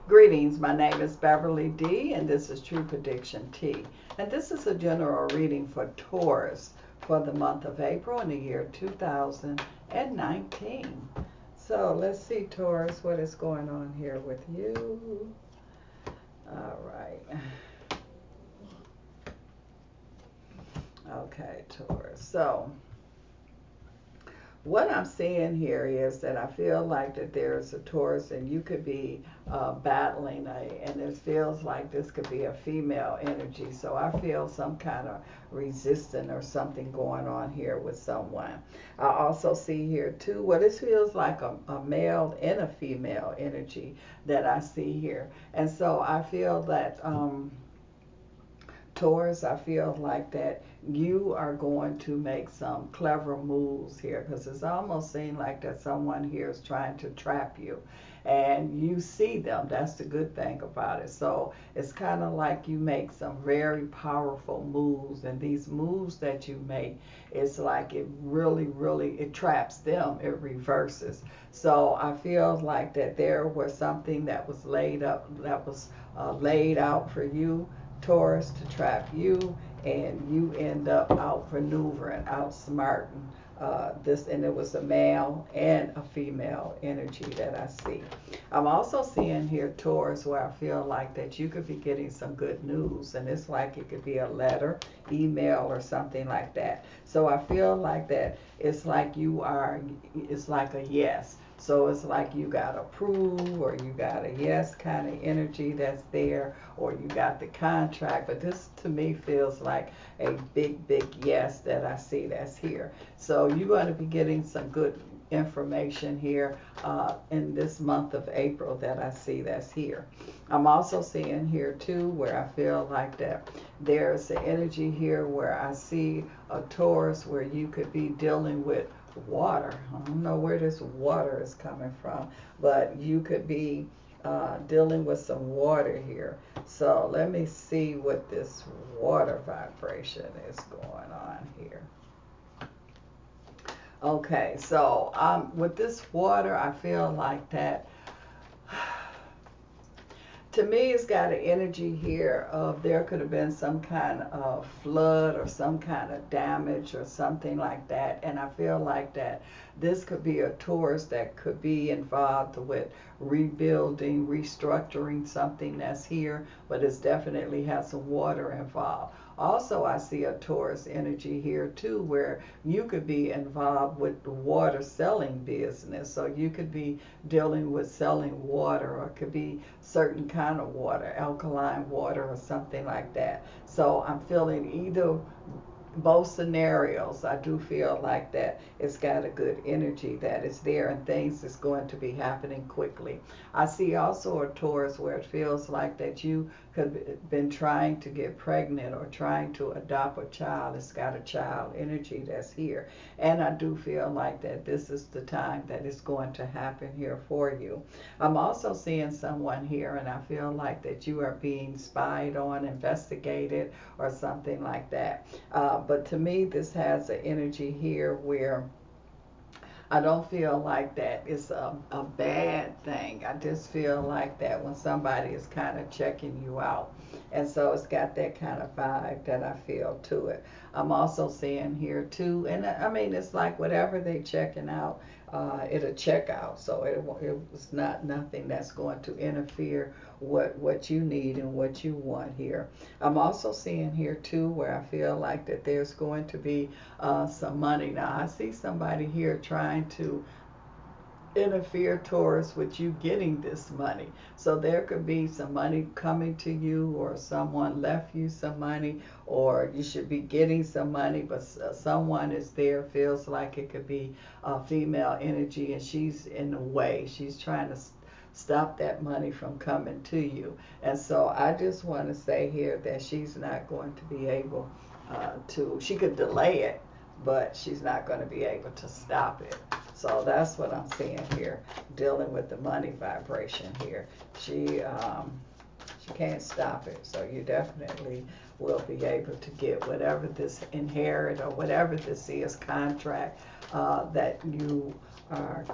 Greetings, my name is Beverly D, and this is True Prediction Tea. And this is a general reading for Taurus for the month of April in the year 2019. So let's see, Taurus, what is going on here with you. All right. Okay, Taurus. So what I'm seeing here is that I feel like that there's a Taurus and you could be battling and it feels like this could be a female energy. So I feel some kind of resistance or something going on here with someone. I also see here too, well, this feels like a male and a female energy that I see here. And so I feel that Taurus, I feel like that you are going to make some clever moves here, because it's almost seemed like that someone here is trying to trap you and you see them. That's the good thing about it. So it's kind of like you make some very powerful moves, and these moves that you make, it's like it really it traps them, it reverses. So I feel like that there was something that was laid up, that was laid out for you, Taurus, to trap you, and you end up outmaneuvering, outsmarting this, and it was a male and a female energy that I see. I'm also seeing here, Taurus, where I feel like that you could be getting some good news, and it's like it could be a letter, email, or something like that. So I feel like that it's like you are, it's like a yes. So it's like you got approve, or you got a yes kind of energy that's there, or you got the contract. But this to me feels like a big yes that I see that's here. So you're going to be getting some good information here in this month of April that I see that's here. I'm also seeing here too where I feel like that there's an energy here where I see a Taurus where you could be dealing with water. I don't know where this water is coming from, but you could be dealing with some water here. So let me see what this water vibration is going on here. Okay, so with this water, I feel like that to me, it's got an energy here of there could have been some kind of flood or some kind of damage or something like that. And I feel like that this could be a Taurus that could be involved with rebuilding, restructuring something that's here, but it definitely has some water involved. Also, I see a Taurus energy here too, where you could be involved with the water selling business. So you could be dealing with selling water, or it could be certain kind of water, alkaline water or something like that. So I'm feeling either both scenarios. I do feel like that it's got a good energy that is there, and things is going to be happening quickly. I see also a Taurus where it feels like that you could have been trying to get pregnant or trying to adopt a child. It's got a child energy that's here, and I do feel like that this is the time that it's going to happen here for you. I'm also seeing someone here, and I feel like that you are being spied on, investigated, or something like that. But to me, this has an energy here where I don't feel like that it's a bad thing. I just feel like that when somebody is kind of checking you out. And so it's got that kind of vibe that I feel to it. I'm also seeing here too, and I mean, it's like whatever they checking out, it'll check out. So it's not nothing that's going to interfere what you need and what you want here. I'm also seeing here too where I feel like that there's going to be some money. Now I see somebody here trying to interfere, Taurus, with you getting this money. So there could be some money coming to you, or someone left you some money, or you should be getting some money, but someone is there, feels like it could be a female energy, and she's in the way. She's trying to stop that money from coming to you. And so I just want to say here that she's not going to be able she could delay it, but she's not going to be able to stop it. So that's what I'm seeing here, dealing with the money vibration here. She can't stop it. So you definitely will be able to get whatever this inherit or whatever this is, contract that you are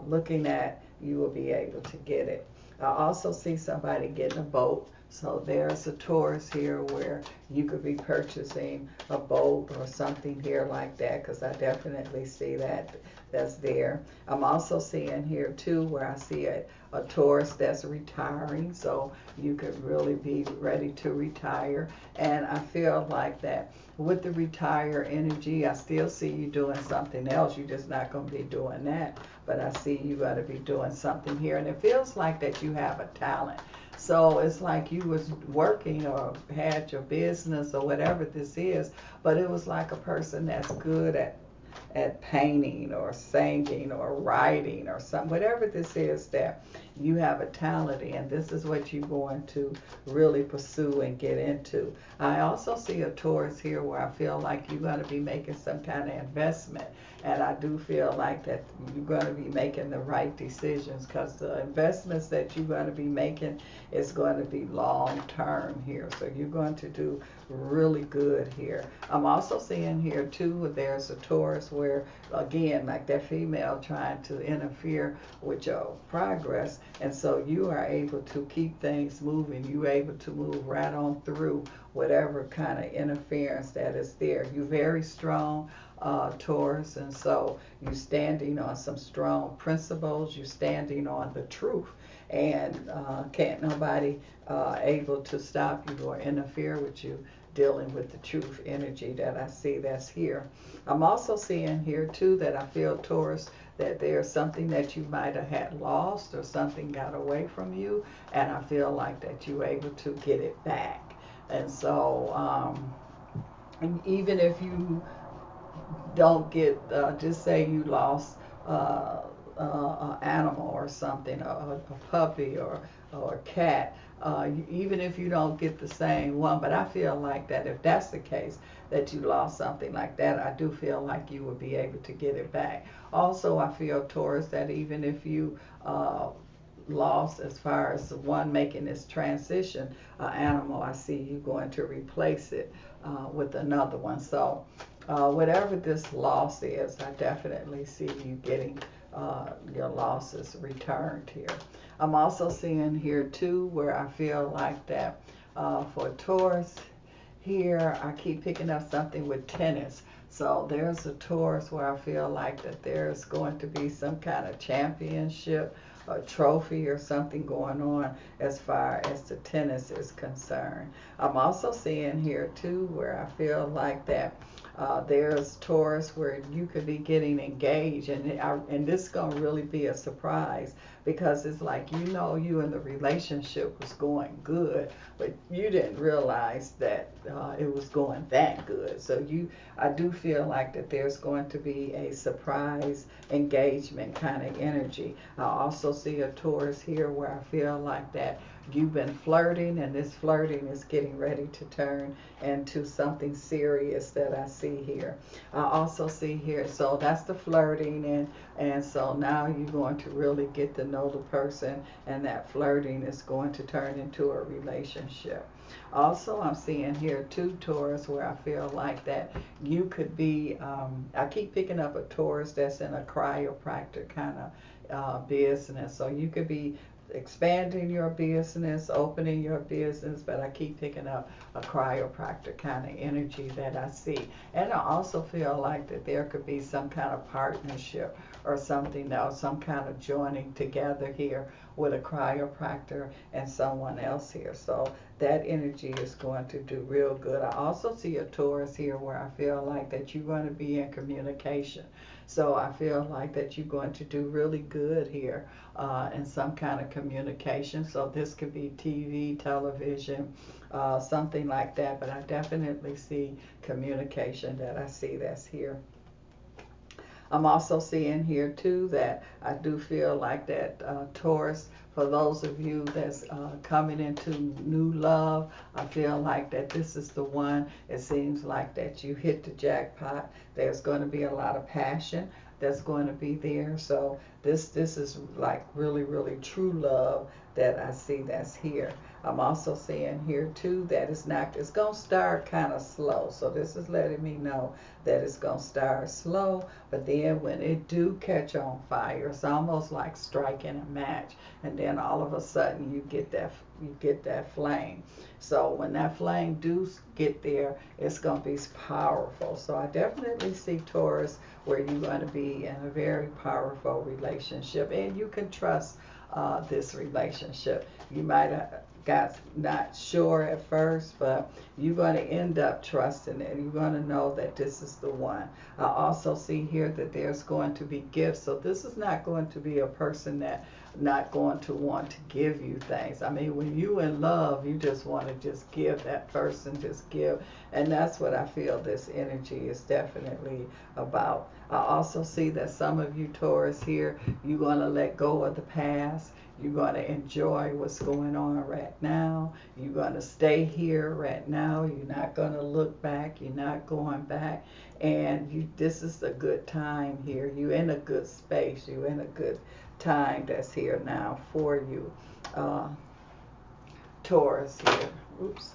looking at, you will be able to get it. I also see somebody getting a boat. So there's a Taurus here where you could be purchasing a boat or something here like that, because I definitely see that's there. I'm also seeing here too where I see a Taurus that's retiring, so you could really be ready to retire. And I feel like that with the retire energy, I still see you doing something else. You're just not going to be doing that, but I see you got to be doing something here. And it feels like that you have a talent. So it's like you was working or had your business or whatever this is, but it was like a person that's good at painting or singing or writing or something, whatever this is that you have a talent in. This is what you're going to really pursue and get into. I also see a Taurus here where I feel like you're going to be making some kind of investment, and I do feel like that you're going to be making the right decisions, because the investments that you're going to be making is going to be long term here, so you're going to do really good here. I'm also seeing here too where there's a Taurus where, again, like that female trying to interfere with your progress, and so you are able to keep things moving. You're able to move right on through whatever kind of interference that is there. You're very strong, Taurus, and so you're standing on some strong principles. You're standing on the truth, and can't nobody able to stop you or interfere with you dealing with the truth energy that I see that's here. I'm also seeing here too that I feel, Taurus, that there's something that you might have had lost or something got away from you, and I feel like that you're able to get it back. And so and even if you don't get, just say you lost an animal or something, a puppy or a cat, even if you don't get the same one, but I feel like that if that's the case, that you lost something like that, I do feel like you would be able to get it back. Also, I feel, Taurus, that even if you lost as far as the one making this transition animal, I see you going to replace it with another one. So whatever this loss is, I definitely see you getting your losses returned here. I'm also seeing here too where I feel like that for Taurus here, I keep picking up something with tennis. So there's a Taurus where I feel like that there's going to be some kind of championship, a trophy or something going on as far as the tennis is concerned. I'm also seeing here too where I feel like that there's Taurus where you could be getting engaged, and this is going to really be a surprise, because it's like, you and the relationship was going good, but you didn't realize that it was going that good. So I do feel like that there's going to be a surprise engagement kind of energy. I also see a Taurus here where I feel like that you've been flirting, and this flirting is getting ready to turn into something serious that I see here. I also see here, so that's the flirting, and so now you're going to really get to know the person, and that flirting is going to turn into a relationship. Also, I'm seeing here too, Taurus, where I feel like that you could be, I keep picking up a Taurus that's in a chiropractor kind of business. So you could be expanding your business, opening your business, but I keep picking up a chiropractor kind of energy that I see. And I also feel like that there could be some kind of partnership or something else, some kind of joining together here with a chiropractor and someone else here. So that energy is going to do real good. I also see a Taurus here where I feel like that you're going to be in communication. So I feel like that you're going to do really good here in some kind of communication. So this could be TV, television, something like that. But I definitely see communication that I see that's here. I'm also seeing here too that I do feel like that Taurus, for those of you that's coming into new love, I feel like that this is the one. It seems like that you hit the jackpot. There's going to be a lot of passion. that's going to be there. So this is like really, really true love that I see that's here. I'm also seeing here too that it's going to start kind of slow. So this is letting me know that it's going to start slow, but then when it do catch on fire, it's almost like striking a match, and then all of a sudden you get that flame. So when that flame do get there, it's going to be powerful. So I definitely see Taurus where you're going to be in a very powerful relationship, and you can trust this relationship. You might have got not sure at first, but you're going to end up trusting it. You're going to know that this is the one. I also see here that there's going to be gifts. So this is not going to be a person that not going to want to give you things. I mean, when you in love, you just want to just give that person, just give. And that's what I feel this energy is definitely about. I also see that some of you Taurus here, you're going to let go of the past. You're going to enjoy what's going on right now. You're going to stay here right now. You're not going to look back. You're not going back. And this is a good time here. You're in a good space. You're in a good time that's here now for you. Taurus here. Oops.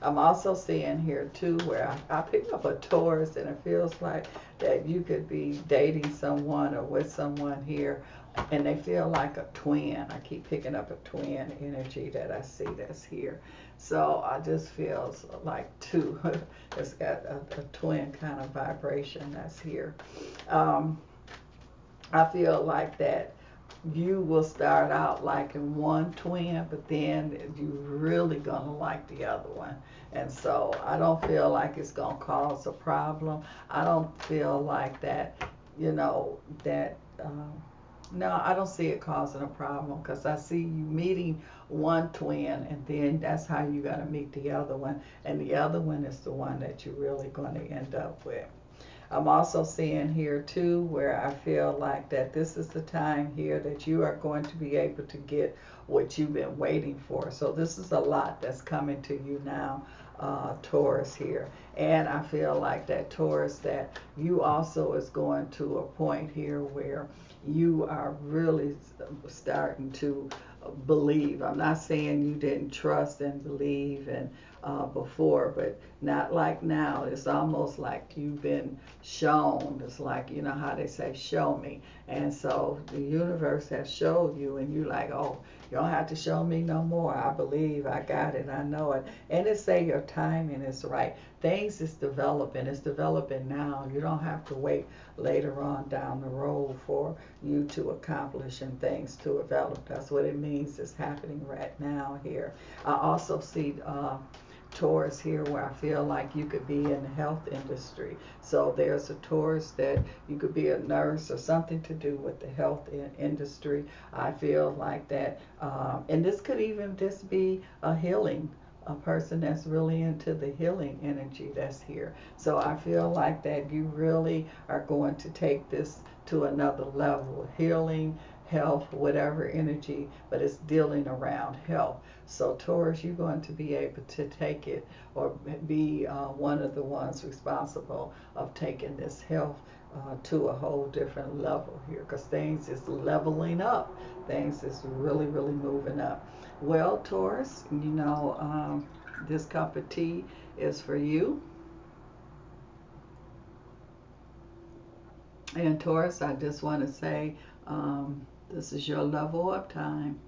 I'm also seeing here too where I pick up a Taurus, and it feels like that you could be dating someone or with someone here, and they feel like a twin. I keep picking up a twin energy that I see that's here. So I just feels like two. It's got a twin kind of vibration that's here. I feel like that you will start out liking one twin, but then you really gonna like the other one. And so I don't feel like it's gonna cause a problem. I don't feel like that, that no, I don't see it causing a problem, because I see you meeting one twin, and then that's how you're gonna meet the other one, and the other one is the one that you're really gonna end up with. I'm also seeing here too where I feel like that this is the time here that you are going to be able to get what you've been waiting for. So this is a lot that's coming to you now, Taurus here. And I feel like that Taurus, that you also is going to a point here where you are really starting to believe. I'm not saying you didn't trust and believe and before, but not like now. It's almost like you've been shown. It's like, you know how they say, show me. And so the universe has showed you, and you like, oh, you don't have to show me no more. I believe, I got it, I know it. And it say your timing is right. Things is developing. It's developing now. You don't have to wait later on down the road for you to accomplish and things to develop. That's what it means. It's happening right now here. I also see Taurus here where I feel like you could be in the health industry. So there's a Taurus that you could be a nurse or something to do with the health industry. I feel like that, and this could even just be a healing, a person that's really into the healing energy that's here. So I feel like that you really are going to take this to another level. Healing, health, whatever energy, but it's dealing around health. So Taurus, you're going to be able to take it, or be one of the ones responsible of taking this health to a whole different level here, because things is leveling up. Things is really, really moving up. Well, Taurus, this cup of tea is for you. And Taurus, I just want to say, this is your level up time.